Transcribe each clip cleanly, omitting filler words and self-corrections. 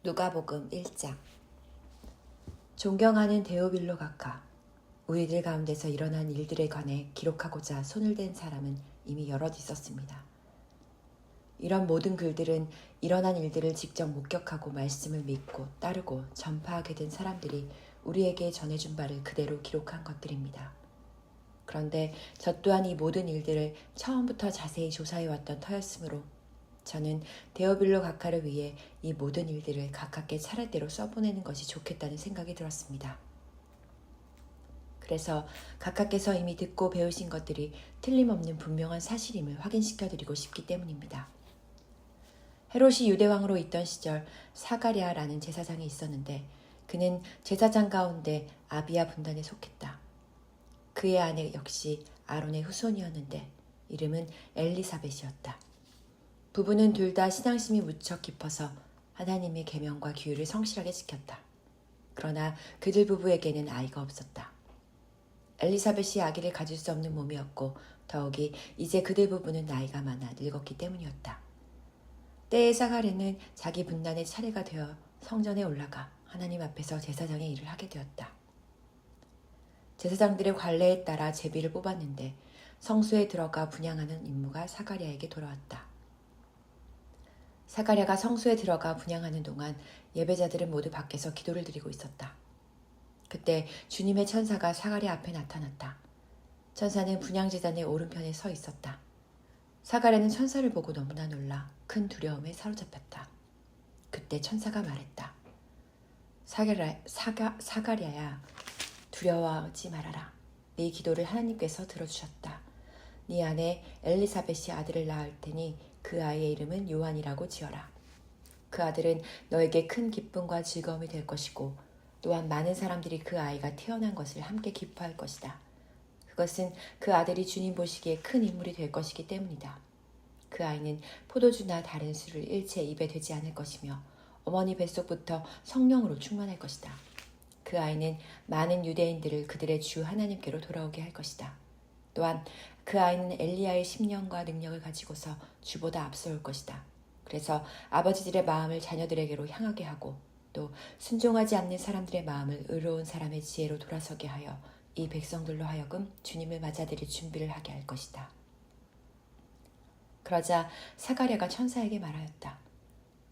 누가복음 1장. 존경하는 데오빌로 각하, 우리들 가운데서 일어난 일들에 관해 기록하고자 손을 댄 사람은 이미 여럿 있었습니다. 이런 모든 글들은 일어난 일들을 직접 목격하고 말씀을 믿고 따르고 전파하게 된 사람들이 우리에게 전해준 바를 그대로 기록한 것들입니다. 그런데 저 또한 이 모든 일들을 처음부터 자세히 조사해왔던 터였으므로 저는 데오빌로 각하를 위해 이 모든 일들을 가깝게 차례대로 써보내는 것이 좋겠다는 생각이 들었습니다. 그래서 각하께서 이미 듣고 배우신 것들이 틀림없는 분명한 사실임을 확인시켜드리고 싶기 때문입니다. 헤롯이 유대왕으로 있던 시절 사가랴라는 제사장이 있었는데 그는 제사장 가운데 아비야 분단에 속했다. 그의 아내 역시 아론의 후손이었는데 이름은 엘리사벳이었다. 부부는 둘 다 신앙심이 무척 깊어서 하나님의 계명과 규율을 성실하게 지켰다. 그러나 그들 부부에게는 아이가 없었다. 엘리사벳이 아기를 가질 수 없는 몸이었고 더욱이 이제 그들 부부는 나이가 많아 늙었기 때문이었다. 때에 사가랴는 자기 분단의 차례가 되어 성전에 올라가 하나님 앞에서 제사장의 일을 하게 되었다. 제사장들의 관례에 따라 제비를 뽑았는데 성소에 들어가 분향하는 임무가 사가랴에게 돌아왔다. 사가랴가 성소에 들어가 분향하는 동안 예배자들은 모두 밖에서 기도를 드리고 있었다. 그때 주님의 천사가 사가랴 앞에 나타났다. 천사는 분향제단의 오른편에 서 있었다. 사가랴는 천사를 보고 너무나 놀라 큰 두려움에 사로잡혔다. 그때 천사가 말했다. 사가랴야, 두려워하지 말아라. 네 기도를 하나님께서 들어주셨다. 네 아내 엘리사벳이 아들을 낳을 테니 그 아이의 이름은 요한이라고 지어라. 그 아들은 너에게 큰 기쁨과 즐거움이 될 것이고 또한 많은 사람들이 그 아이가 태어난 것을 함께 기뻐할 것이다. 그것은 그 아들이 주님 보시기에 큰 인물이 될 것이기 때문이다. 그 아이는 포도주나 다른 술을 일체 입에 대지 않을 것이며 어머니 뱃속부터 성령으로 충만할 것이다. 그 아이는 많은 유대인들을 그들의 주 하나님께로 돌아오게 할 것이다. 또한 그 아이는 엘리야의 심령과 능력을 가지고서 주보다 앞서올 것이다. 그래서 아버지들의 마음을 자녀들에게로 향하게 하고 또 순종하지 않는 사람들의 마음을 의로운 사람의 지혜로 돌아서게 하여 이 백성들로 하여금 주님을 맞아들일 준비를 하게 할 것이다. 그러자 사가랴가 천사에게 말하였다.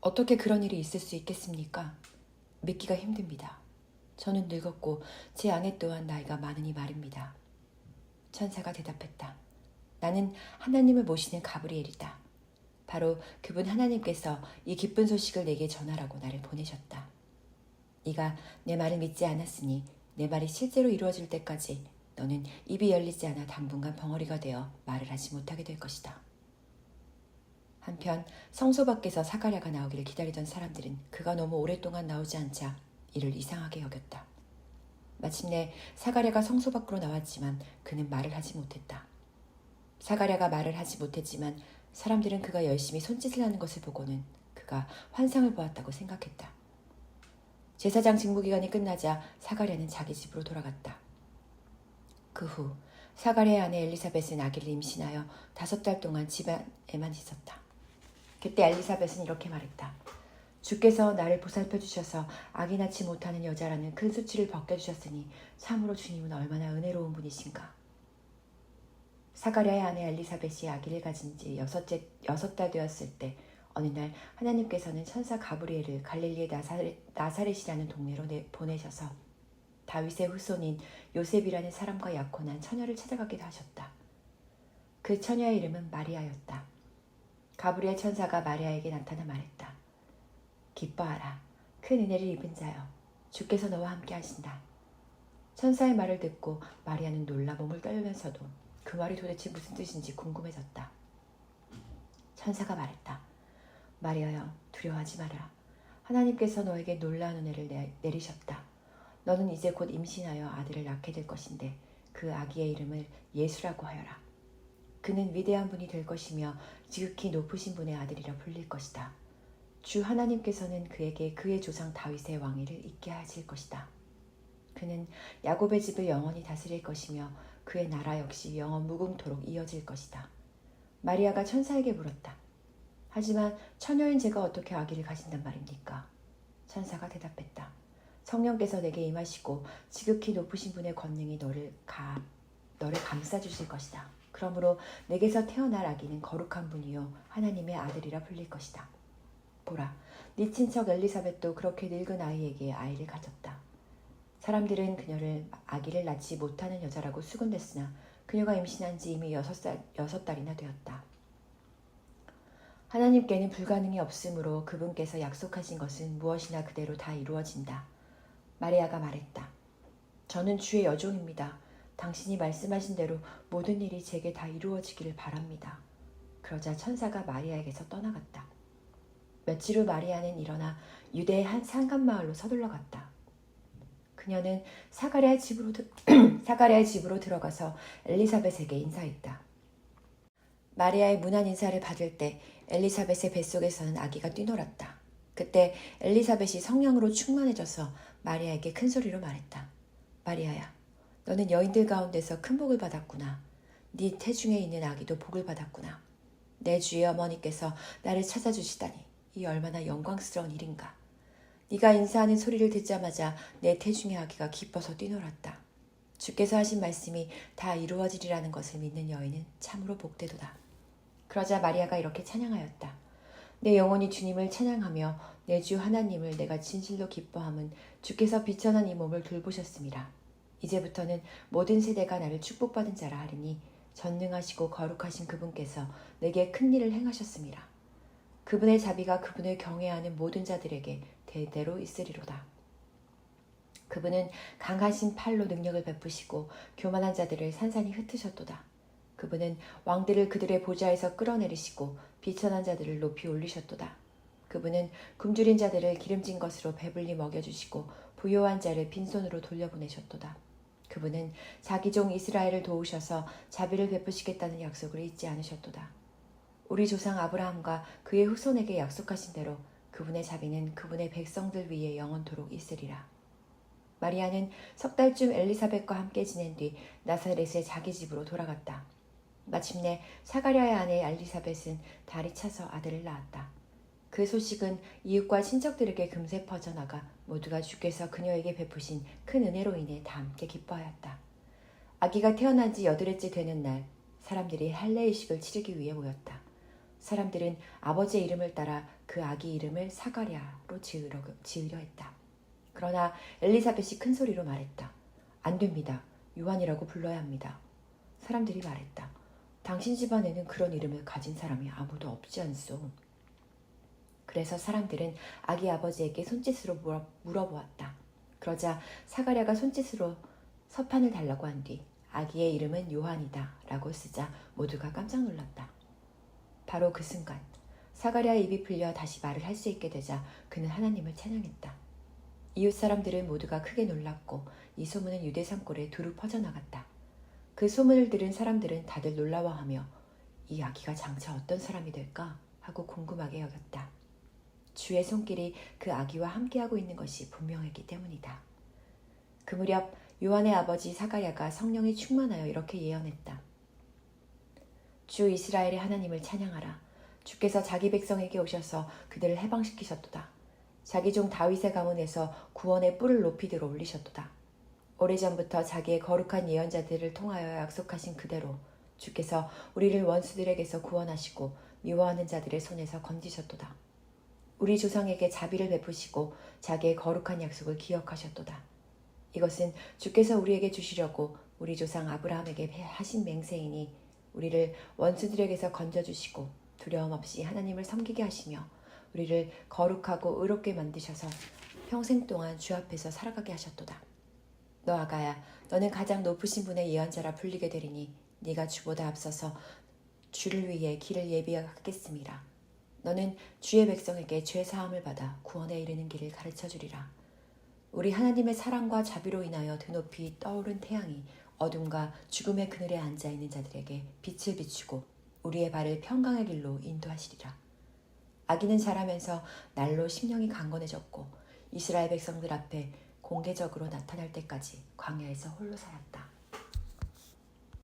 어떻게 그런 일이 있을 수 있겠습니까? 믿기가 힘듭니다. 저는 늙었고 제 아내 또한 나이가 많으니 말입니다. 천사가 대답했다. 나는 하나님을 모시는 가브리엘이다. 바로 그분 하나님께서 이 기쁜 소식을 내게 전하라고 나를 보내셨다. 네가 내 말을 믿지 않았으니 내 말이 실제로 이루어질 때까지 너는 입이 열리지 않아 당분간 벙어리가 되어 말을 하지 못하게 될 것이다. 한편 성소 밖에서 사가랴가 나오기를 기다리던 사람들은 그가 너무 오랫동안 나오지 않자 이를 이상하게 여겼다. 마침내 사가랴가 성소 밖으로 나왔지만 그는 말을 하지 못했다. 사가랴가 말을 하지 못했지만 사람들은 그가 열심히 손짓을 하는 것을 보고는 그가 환상을 보았다고 생각했다. 제사장 직무기간이 끝나자 사가랴는 자기 집으로 돌아갔다. 그 후 사가랴의 아내 엘리사벳은 아기를 임신하여 5달 동안 집안에만 있었다. 그때 엘리사벳은 이렇게 말했다. 주께서 나를 보살펴 주셔서 아기 낳지 못하는 여자라는 큰 수치를 벗겨주셨으니 참으로 주님은 얼마나 은혜로운 분이신가. 사가랴의 아내 엘리사벳이 아기를 가진 지 6달 되었을 때 어느 날 하나님께서는 천사 가브리엘을 갈릴리의 나사렛이라는 동네로 보내셔서 다윗의 후손인 요셉이라는 사람과 약혼한 처녀를 찾아가게 하셨다. 그 처녀의 이름은 마리아였다. 가브리엘 천사가 마리아에게 나타나 말했다. 기뻐하라. 큰 은혜를 입은 자여. 주께서 너와 함께 하신다. 천사의 말을 듣고 마리아는 놀라 몸을 떨면서도 그 말이 도대체 무슨 뜻인지 궁금해졌다. 천사가 말했다. 마리아여, 두려워하지 마라. 하나님께서 너에게 놀라운 은혜를 내리셨다. 너는 이제 곧 임신하여 아들을 낳게 될 것인데 그 아기의 이름을 예수라고 하여라. 그는 위대한 분이 될 것이며 지극히 높으신 분의 아들이라 불릴 것이다. 주 하나님께서는 그에게 그의 조상 다윗의 왕위를 잇게 하실 것이다. 그는 야곱의 집을 영원히 다스릴 것이며 그의 나라 역시 영원 무궁토록 이어질 것이다. 마리아가 천사에게 물었다. 하지만 처녀인 제가 어떻게 아기를 가진단 말입니까? 천사가 대답했다. 성령께서 내게 임하시고 지극히 높으신 분의 권능이 너를 감싸주실 것이다. 그러므로 내게서 태어날 아기는 거룩한 분이요 하나님의 아들이라 불릴 것이다. 보라, 네 친척 엘리사벳도 그렇게 늙은 아이에게 아이를 가졌다. 사람들은 그녀를 아기를 낳지 못하는 여자라고 수군댔으나 그녀가 임신한 지 이미 6달이나 되었다. 하나님께는 불가능이 없으므로 그분께서 약속하신 것은 무엇이나 그대로 다 이루어진다. 마리아가 말했다. 저는 주의 여종입니다. 당신이 말씀하신 대로 모든 일이 제게 다 이루어지기를 바랍니다. 그러자 천사가 마리아에게서 떠나갔다. 며칠 후 마리아는 일어나 유대의 한 산간마을로 서둘러 갔다. 그녀는 사가랴의 집으로 들어가서 엘리사벳에게 인사했다. 마리아의 문안 인사를 받을 때 엘리사벳의 뱃속에서는 아기가 뛰놀았다. 그때 엘리사벳이 성령으로 충만해져서 마리아에게 큰 소리로 말했다. 마리아야, 너는 여인들 가운데서 큰 복을 받았구나. 네 태중에 있는 아기도 복을 받았구나. 내 주의 어머니께서 나를 찾아주시다니 이 얼마나 영광스러운 일인가. 네가 인사하는 소리를 듣자마자 내 태중의 아기가 기뻐서 뛰놀았다. 주께서 하신 말씀이 다 이루어지리라는 것을 믿는 여인은 참으로 복되도다. 그러자 마리아가 이렇게 찬양하였다. 내 영혼이 주님을 찬양하며 내 주 하나님을 내가 진실로 기뻐함은 주께서 비천한 이 몸을 돌보셨습니다. 이제부터는 모든 세대가 나를 축복받은 자라 하리니 전능하시고 거룩하신 그분께서 내게 큰 일을 행하셨습니다. 그분의 자비가 그분을 경외하는 모든 자들에게 대대로 있으리로다. 그분은 강하신 팔로 능력을 베푸시고 교만한 자들을 산산히 흩으셨도다. 그분은 왕들을 그들의 보좌에서 끌어내리시고 비천한 자들을 높이 올리셨도다. 그분은 굶주린 자들을 기름진 것으로 배불리 먹여주시고 부요한 자를 빈손으로 돌려보내셨도다. 그분은 자기 종 이스라엘을 도우셔서 자비를 베푸시겠다는 약속을 잊지 않으셨도다. 우리 조상 아브라함과 그의 후손에게 약속하신 대로 그분의 자비는 그분의 백성들 위에 영원토록 있으리라. 마리아는 석 달쯤 엘리사벳과 함께 지낸 뒤 나사렛의 자기 집으로 돌아갔다. 마침내 사가랴의 아내 엘리사벳은 달이 차서 아들을 낳았다. 그 소식은 이웃과 친척들에게 금세 퍼져나가 모두가 주께서 그녀에게 베푸신 큰 은혜로 인해 다 함께 기뻐하였다. 아기가 태어난 지 8일째 되는 날 사람들이 할례의식을 치르기 위해 모였다. 사람들은 아버지의 이름을 따라 그 아기 이름을 사가랴로 지으려 했다. 그러나 엘리사벳이 큰 소리로 말했다. 안 됩니다. 요한이라고 불러야 합니다. 사람들이 말했다. 당신 집안에는 그런 이름을 가진 사람이 아무도 없지 않소. 그래서 사람들은 아기 아버지에게 손짓으로 물어보았다. 그러자 사가랴가 손짓으로 서판을 달라고 한 뒤 아기의 이름은 요한이다 라고 쓰자 모두가 깜짝 놀랐다. 바로 그 순간 사가랴의 입이 풀려 다시 말을 할 수 있게 되자 그는 하나님을 찬양했다. 이웃 사람들은 모두가 크게 놀랐고 이 소문은 유대 산골에 두루 퍼져나갔다. 그 소문을 들은 사람들은 다들 놀라워하며 이 아기가 장차 어떤 사람이 될까 하고 궁금하게 여겼다. 주의 손길이 그 아기와 함께하고 있는 것이 분명했기 때문이다. 그 무렵 요한의 아버지 사가랴가 성령이 충만하여 이렇게 예언했다. 주 이스라엘의 하나님을 찬양하라. 주께서 자기 백성에게 오셔서 그들을 해방시키셨도다. 자기 종 다윗의 가문에서 구원의 뿔을 높이 들어 올리셨도다. 오래전부터 자기의 거룩한 예언자들을 통하여 약속하신 그대로 주께서 우리를 원수들에게서 구원하시고 미워하는 자들의 손에서 건지셨도다. 우리 조상에게 자비를 베푸시고 자기의 거룩한 약속을 기억하셨도다. 이것은 주께서 우리에게 주시려고 우리 조상 아브라함에게 하신 맹세이니 우리를 원수들에게서 건져주시고 두려움 없이 하나님을 섬기게 하시며 우리를 거룩하고 의롭게 만드셔서 평생 동안 주 앞에서 살아가게 하셨도다. 너 아가야, 너는 가장 높으신 분의 예언자라 불리게 되리니 네가 주보다 앞서서 주를 위해 길을 예비하겠음이라. 너는 주의 백성에게 죄 사함을 받아 구원에 이르는 길을 가르쳐 주리라. 우리 하나님의 사랑과 자비로 인하여 드높이 떠오른 태양이 어둠과 죽음의 그늘에 앉아있는 자들에게 빛을 비추고 우리의 발을 평강의 길로 인도하시리라. 아기는 자라면서 날로 심령이 강건해졌고 이스라엘 백성들 앞에 공개적으로 나타날 때까지 광야에서 홀로 살았다.